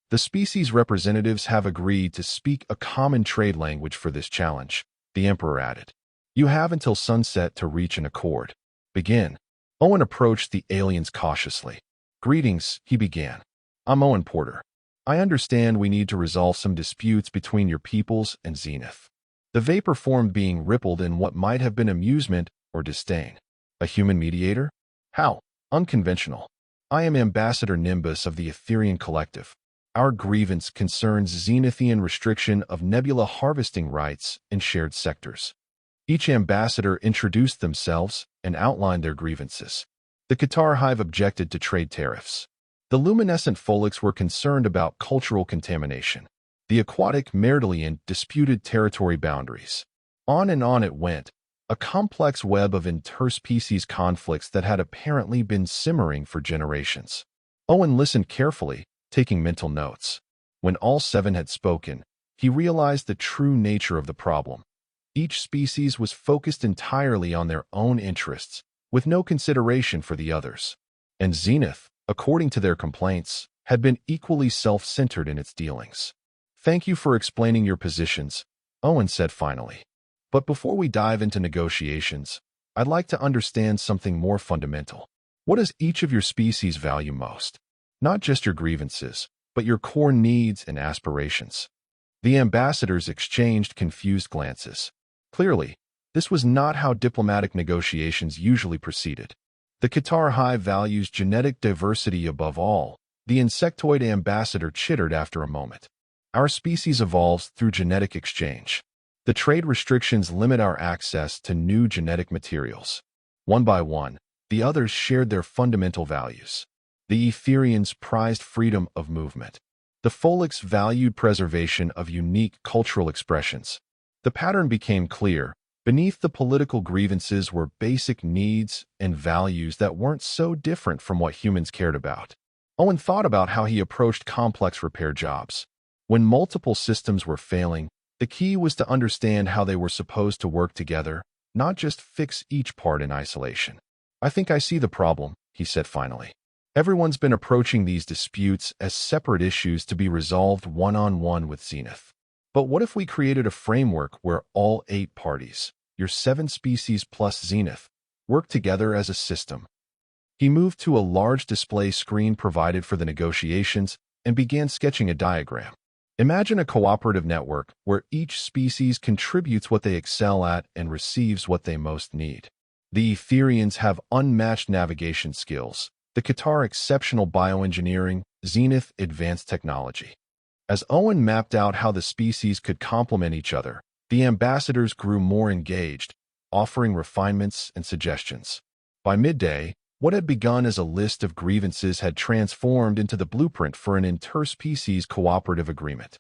The species representatives have agreed to speak a common trade language for this challenge, the Emperor added. You have until sunset to reach an accord. Begin. Owen approached the aliens cautiously. Greetings, he began. I'm Owen Porter. I understand we need to resolve some disputes between your peoples and Zenith. The vapor form being rippled in what might have been amusement or disdain. A human mediator? How? Unconventional. I am Ambassador Nimbus of the Etherian Collective. Our grievance concerns Zenithian restriction of nebula harvesting rights in shared sectors. Each ambassador introduced themselves and outlined their grievances. The Qatar Hive objected to trade tariffs. The luminescent Folix were concerned about cultural contamination. The aquatic Merdalian disputed territory boundaries. On and on it went, a complex web of interspecies conflicts that had apparently been simmering for generations. Owen listened carefully, taking mental notes. When all 7 had spoken, he realized the true nature of the problem. Each species was focused entirely on their own interests, with no consideration for the others. And Zenith, according to their complaints, had been equally self-centered in its dealings. Thank you for explaining your positions, Owen said finally. But before we dive into negotiations, I'd like to understand something more fundamental. What does each of your species value most? Not just your grievances, but your core needs and aspirations. The ambassadors exchanged confused glances. Clearly, this was not how diplomatic negotiations usually proceeded. The Qatar Hive values genetic diversity above all, the insectoid ambassador chittered after a moment. Our species evolves through genetic exchange. The trade restrictions limit our access to new genetic materials. One by one, the others shared their fundamental values. The Etherians prized freedom of movement. The Folix valued preservation of unique cultural expressions. The pattern became clear. Beneath the political grievances were basic needs and values that weren't so different from what humans cared about. Owen thought about how he approached complex repair jobs. When multiple systems were failing, The key was to understand how they were supposed to work together, not just fix each part in isolation. "I think I see the problem," he said finally. "Everyone's been approaching these disputes as separate issues to be resolved one-on-one with Zenith. But what if we created a framework where all 8 parties, your 7 species plus Zenith, work together as a system?" He moved to a large display screen provided for the negotiations and began sketching a diagram. "Imagine a cooperative network where each species contributes what they excel at and receives what they most need. The Etherians have unmatched navigation skills, the Qatar exceptional bioengineering, Zenith advanced technology." As Owen mapped out how the species could complement each other, the ambassadors grew more engaged, offering refinements and suggestions. By midday, what had begun as a list of grievances had transformed into the blueprint for an interspecies cooperative agreement.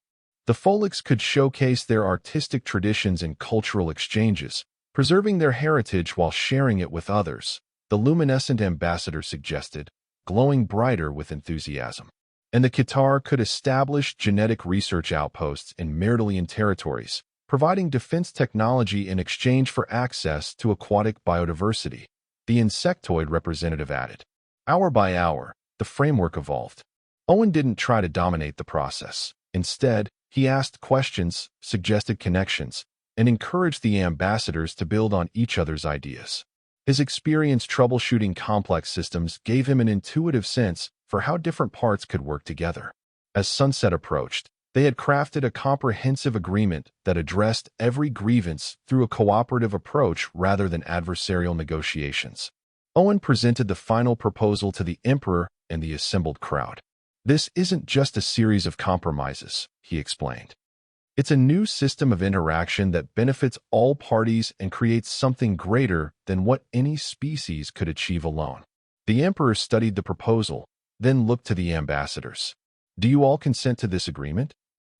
The Folix could showcase their artistic traditions and cultural exchanges, preserving their heritage while sharing it with others, the luminescent ambassador suggested, glowing brighter with enthusiasm. And the Qatar could establish genetic research outposts in Meridian territories, providing defense technology in exchange for access to aquatic biodiversity, the insectoid representative added. Hour by hour, the framework evolved. Owen didn't try to dominate the process. Instead, he asked questions, suggested connections, and encouraged the ambassadors to build on each other's ideas. His experience troubleshooting complex systems gave him an intuitive sense for how different parts could work together. As sunset approached, they had crafted a comprehensive agreement that addressed every grievance through a cooperative approach rather than adversarial negotiations. Owen presented the final proposal to the Emperor and the assembled crowd. "This isn't just a series of compromises," he explained. "It's a new system of interaction that benefits all parties and creates something greater than what any species could achieve alone." The Emperor studied the proposal, then looked to the ambassadors. "Do you all consent to this agreement?"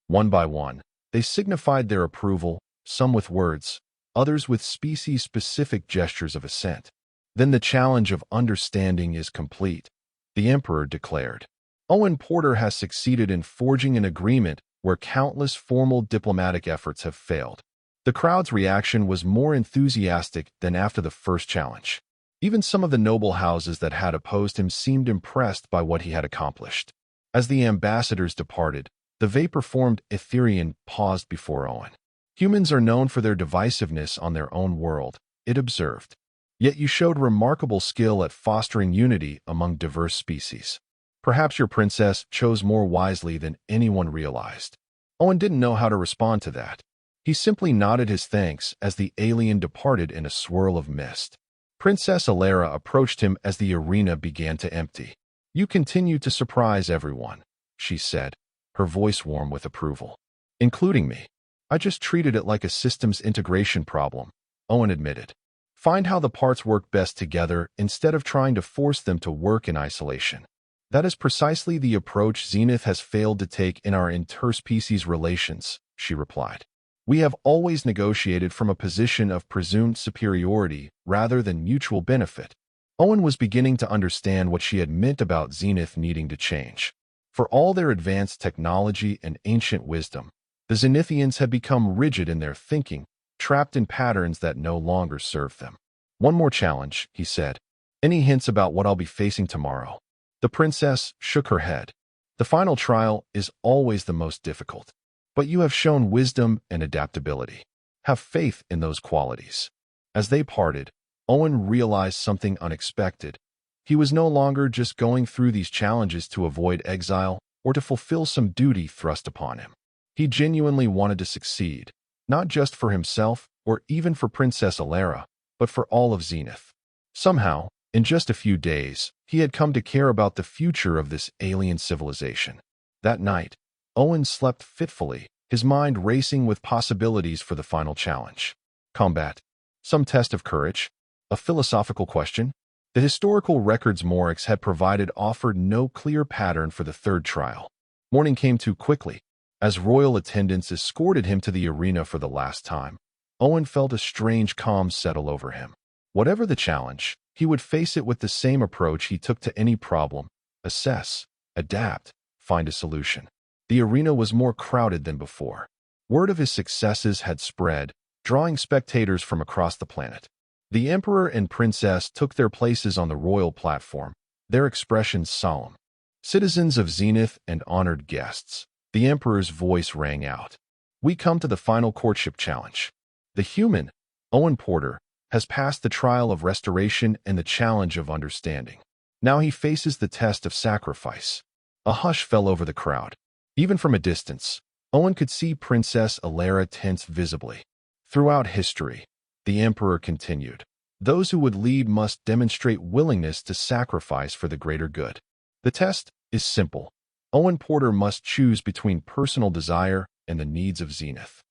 One by one, they signified their approval, some with words, others with species-specific gestures of assent. "Then the challenge of understanding is complete," the Emperor declared. "Owen Porter has succeeded in forging an agreement where countless formal diplomatic efforts have failed." The crowd's reaction was more enthusiastic than after the first challenge. Even some of the noble houses that had opposed him seemed impressed by what he had accomplished. As the ambassadors departed, the vapor-formed Etherian paused before Owen. "Humans are known for their divisiveness on their own world," it observed. "Yet you showed remarkable skill at fostering unity among diverse species. Perhaps your princess chose more wisely than anyone realized." Owen didn't know how to respond to that. He simply nodded his thanks as the alien departed in a swirl of mist. Princess Alara approached him as the arena began to empty. "You continue to surprise everyone," she said, her voice warm with approval. "Including me. I just treated it like a systems integration problem," Owen admitted. "Find how the parts work best together instead of trying to force them to work in isolation. That is precisely the approach Zenith has failed to take in our interspecies relations," she replied. "We have always negotiated from a position of presumed superiority rather than mutual benefit." Owen was beginning to understand what she had meant about Zenith needing to change. For all their advanced technology and ancient wisdom, the Zenithians had become rigid in their thinking, trapped in patterns that no longer served them. "One more challenge," he said. "Any hints about what I'll be facing tomorrow?" The princess shook her head. "The final trial is always the most difficult. But you have shown wisdom and adaptability. Have faith in those qualities." As they parted, Owen realized something unexpected. He was no longer just going through these challenges to avoid exile or to fulfill some duty thrust upon him. He genuinely wanted to succeed, not just for himself or even for Princess Alara, but for all of Zenith. Somehow, in just a few days, he had come to care about the future of this alien civilization. That night, Owen slept fitfully, his mind racing with possibilities for the final challenge. Combat. Some test of courage? A philosophical question? The historical records Morix had provided offered no clear pattern for the third trial. Morning came too quickly. As royal attendants escorted him to the arena for the last time, Owen felt a strange calm settle over him. Whatever the challenge, he would face it with the same approach he took to any problem: assess, adapt, find a solution. The arena was more crowded than before. Word of his successes had spread, drawing spectators from across the planet. The Emperor and Princess took their places on the royal platform, their expressions solemn. Citizens of Zenith and honored guests, the Emperor's voice rang out. We come to the final courtship challenge. The human, Owen Porter, has passed the trial of restoration and the challenge of understanding. Now he faces the test of sacrifice. A hush fell over the crowd. Even from a distance, Owen could see Princess Alara tense visibly. Throughout history, the Emperor continued, those who would lead must demonstrate willingness to sacrifice for the greater good. The test is simple. Owen Porter must choose between personal desire and the needs of Zenith.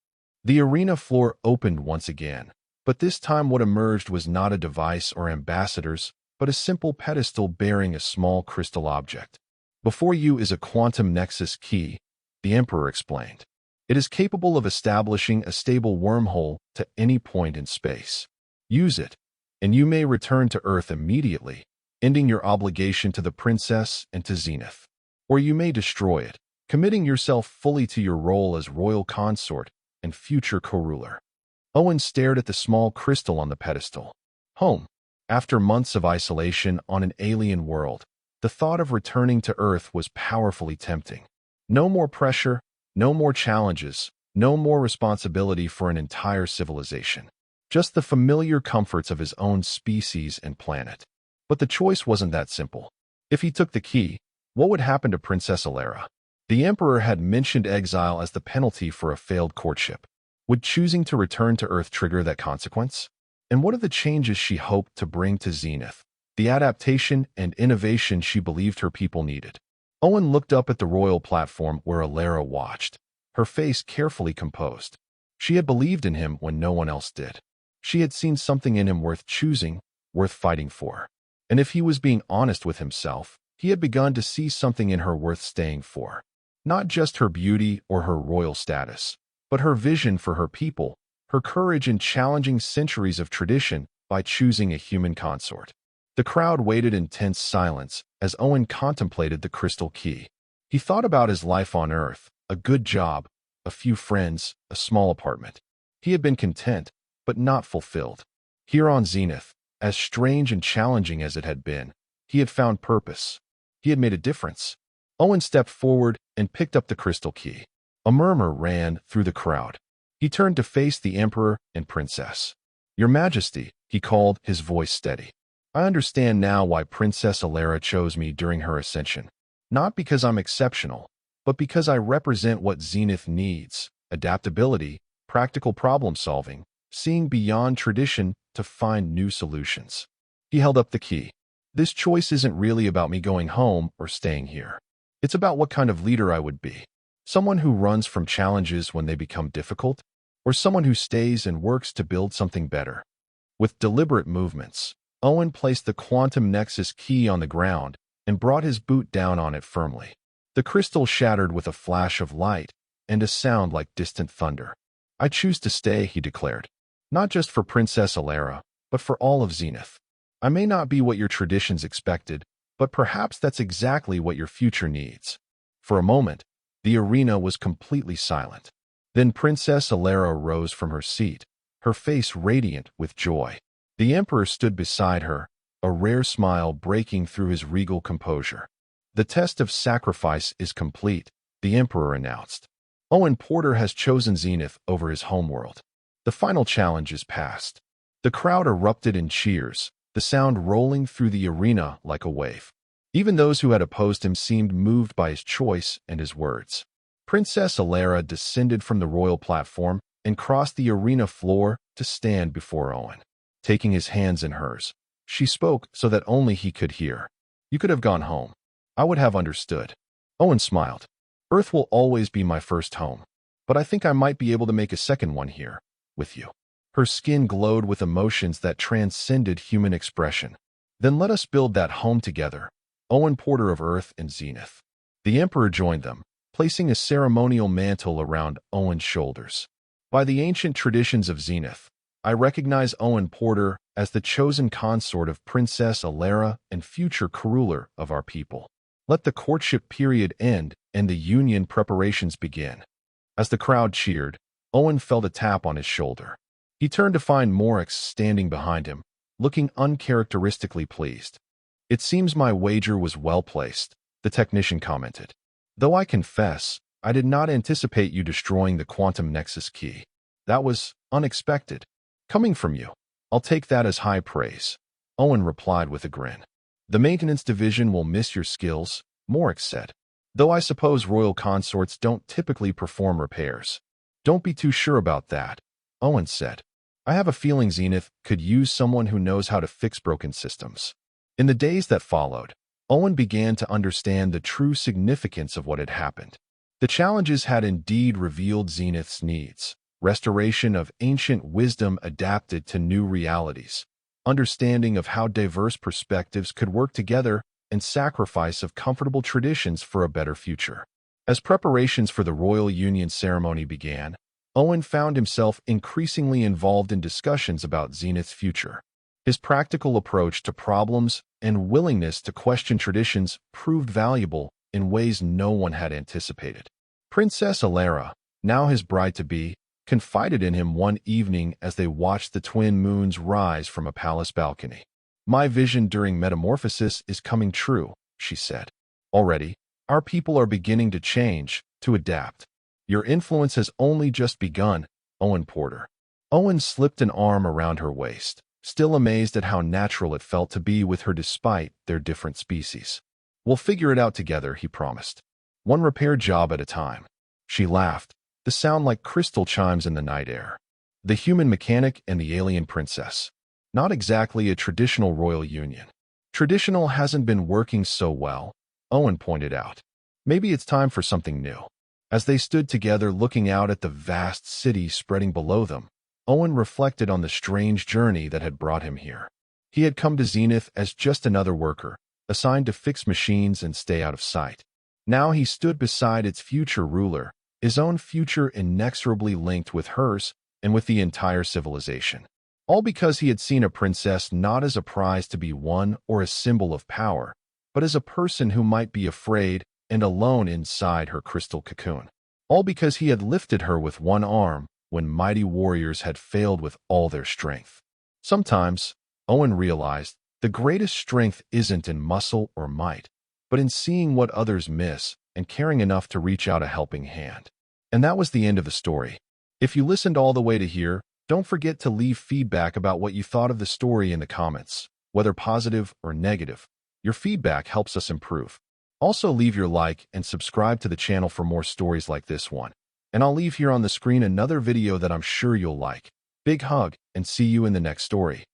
The arena floor opened once again, but this time what emerged was not a device or ambassadors, but a simple pedestal bearing a small crystal object. Before you is a quantum nexus key, the Emperor explained. It is capable of establishing a stable wormhole to any point in space. Use it, and you may return to Earth immediately, ending your obligation to the princess and to Zenith. Or you may destroy it, committing yourself fully to your role as royal consort and future co-ruler. Owen stared at the small crystal on the pedestal. Home. After months of isolation on an alien world, the thought of returning to Earth was powerfully tempting. No more pressure, no more challenges, no more responsibility for an entire civilization. Just the familiar comforts of his own species and planet. But the choice wasn't that simple. If he took the key, what would happen to Princess Alara? The Emperor had mentioned exile as the penalty for a failed courtship. Would choosing to return to Earth trigger that consequence? And what are the changes she hoped to bring to Zenith? The adaptation and innovation she believed her people needed. Owen looked up at the royal platform where Alara watched, her face carefully composed. She had believed in him when no one else did. She had seen something in him worth choosing, worth fighting for. And if he was being honest with himself, he had begun to see something in her worth staying for. Not just her beauty or her royal status, but her vision for her people, her courage in challenging centuries of tradition by choosing a human consort. The crowd waited in tense silence as Owen contemplated the crystal key. He thought about his life on Earth, a good job, a few friends, a small apartment. He had been content, but not fulfilled. Here on Zenith, as strange and challenging as it had been, he had found purpose. He had made a difference. Owen stepped forward and picked up the crystal key. A murmur ran through the crowd. He turned to face the Emperor and Princess. Your Majesty, he called, his voice steady. I understand now why Princess Alara chose me during her ascension. Not because I'm exceptional, but because I represent what Zenith needs: adaptability, practical problem-solving, seeing beyond tradition to find new solutions. He held up the key. This choice isn't really about me going home or staying here. It's about what kind of leader I would be. Someone who runs from challenges when they become difficult, or someone who stays and works to build something better. With deliberate movements, Owen placed the quantum nexus key on the ground and brought his boot down on it firmly. The crystal shattered with a flash of light and a sound like distant thunder. I choose to stay, he declared. Not just for Princess Alara, but for all of Zenith. I may not be what your traditions expected, but perhaps that's exactly what your future needs. For a moment, the arena was completely silent. Then Princess Alara rose from her seat, her face radiant with joy. The Emperor stood beside her, a rare smile breaking through his regal composure. The test of sacrifice is complete, the Emperor announced. Owen Porter has chosen Zenith over his homeworld. The final challenge is past. The crowd erupted in cheers, the sound rolling through the arena like a wave. Even those who had opposed him seemed moved by his choice and his words. Princess Alara descended from the royal platform and crossed the arena floor to stand before Owen. Taking his hands in hers, she spoke so that only he could hear. You could have gone home. I would have understood. Owen smiled. Earth will always be my first home, but I think I might be able to make a second one here, with you. Her skin glowed with emotions that transcended human expression. Then let us build that home together, Owen Porter of Earth and Zenith. The Emperor joined them, placing a ceremonial mantle around Owen's shoulders. By the ancient traditions of Zenith, I recognize Owen Porter as the chosen consort of Princess Alara and future co-ruler of our people. Let the courtship period end and the union preparations begin. As the crowd cheered, Owen felt a tap on his shoulder. He turned to find Morix standing behind him, looking uncharacteristically pleased. "It seems my wager was well placed," the technician commented. "Though I confess, I did not anticipate you destroying the quantum nexus key. That was unexpected. Coming from you, I'll take that as high praise," Owen replied with a grin. "The maintenance division will miss your skills," Morix said. "Though I suppose royal consorts don't typically perform repairs." "Don't be too sure about that," Owen said. "I have a feeling Zenith could use someone who knows how to fix broken systems." In the days that followed, Owen began to understand the true significance of what had happened. The challenges had indeed revealed Zenith's needs. Restoration of ancient wisdom adapted to new realities. Understanding of how diverse perspectives could work together, and sacrifice of comfortable traditions for a better future. As preparations for the Royal Union ceremony began, Owen found himself increasingly involved in discussions about Zenith's future. His practical approach to problems and willingness to question traditions proved valuable in ways no one had anticipated. Princess Alara, now his bride-to-be, confided in him one evening as they watched the twin moons rise from a palace balcony. "My vision during metamorphosis is coming true," she said. "Already, our people are beginning to change, to adapt. Your influence has only just begun, Owen Porter." Owen slipped an arm around her waist, still amazed at how natural it felt to be with her despite their different species. "We'll figure it out together," he promised. "One repair job at a time." She laughed, the sound like crystal chimes in the night air. The human mechanic and the alien princess. Not exactly a traditional royal union. Traditional hasn't been working so well, Owen pointed out. Maybe it's time for something new. As they stood together looking out at the vast city spreading below them, Owen reflected on the strange journey that had brought him here. He had come to Zenith as just another worker, assigned to fix machines and stay out of sight. Now he stood beside its future ruler, his own future inexorably linked with hers and with the entire civilization. All because he had seen a princess not as a prize to be won or a symbol of power, but as a person who might be afraid and alone inside her crystal cocoon. All because he had lifted her with one arm when mighty warriors had failed with all their strength. Sometimes, Owen realized, the greatest strength isn't in muscle or might, but in seeing what others miss and caring enough to reach out a helping hand. And that was the end of the story. If you listened all the way to here, don't forget to leave feedback about what you thought of the story in the comments, whether positive or negative. Your feedback helps us improve. Also leave your like and subscribe to the channel for more stories like this one. And I'll leave here on the screen another video that I'm sure you'll like. Big hug, and see you in the next story.